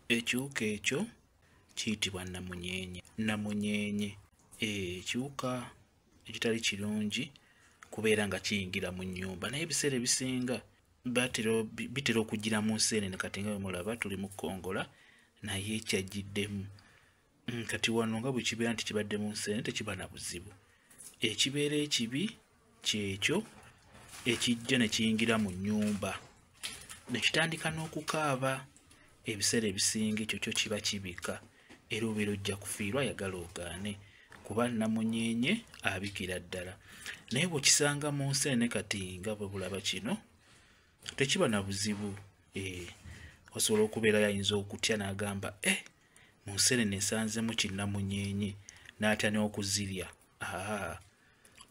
Ekiwuka ekyo kiyitibwa namunyenye. Namunyenye kiwuka ekitali kirungi kubeera nga kiyingira mu nnyumba, naye ebiseera ebisinga bitera okugira mu nseenene. Kati nga bwemulaba tuli mu kkongola naye kyajjiddemu. Kati wano nga bwe kibeera nti kibadde mu nseenene tekiba na buzibu. Ekibeera ekibi kyekyo ekijja ne kiyingira mu nnyumba ne kitandika n'okukaaba. Ebiseera ebisinga ekyo kyo kiba kibika era obeera ojja kufiirwa, ayagala ogaane kuba namunyenye abikira ddala. Naye bw'okisanga mu nseenene kati nga bwe bulaba kino tekiba na buzibu. Osobola okubeera yayinza okutya n'agamba mu nseenene nsanzemu kinnamunyenye n'atya n'okuzirya.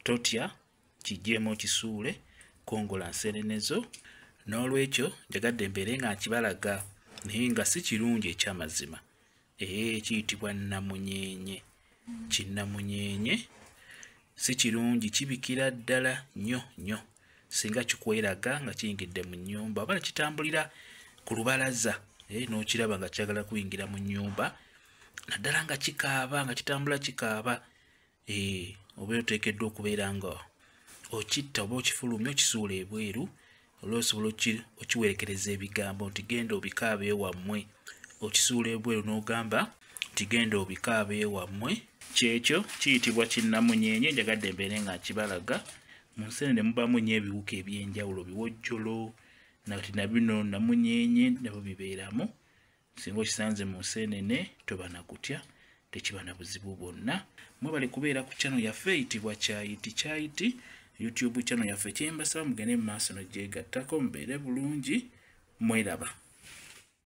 Totya, kijjeemu okisuule, kongola nseenene zo. N'olwekyo njagadde mbeere nga nkibalaga naye nga si kirungi ekyamazima. Kiyitibwa namunyenye. Kinnamunyenye si kirungi, kibikira ddala nnyo nnyo singa kikweraga nga kiyingidde mu nnyumba oba kitambulira ku lubalaza n'okiraba nga kyagala kuyingira mu nnyumba, naddala nga kikaaba, nga kitambula kikaaba. Obeera oteekeddwa okubeera nga okitta oba okifulumya okisuula ebweru, olwosobola okiwerekereza ebigambo nti genda obikaabe ewammwe. Okisuula ebweru n'ogamba nti genda obikaabe ewammwe. Kyekyo kiyitibwa kinnamunyenye. Njagadde mbeere nga nkibalaga. Mu nseenene mubaamu nnyo ebiwuka eby'enjawulo, biwojjolo nati na bino namunyenye nabo bibeeramu. Singa okisanze mu nseenene toba na kutya, tekiba na buzibu bwonna. Mwebale kubeera ku channel yaffe eyitibwa Kyayiti YouTube channel yaffe. Kyembasaba mugende mu maaso n'ogyegattako, mubeere bulungi, mweraba.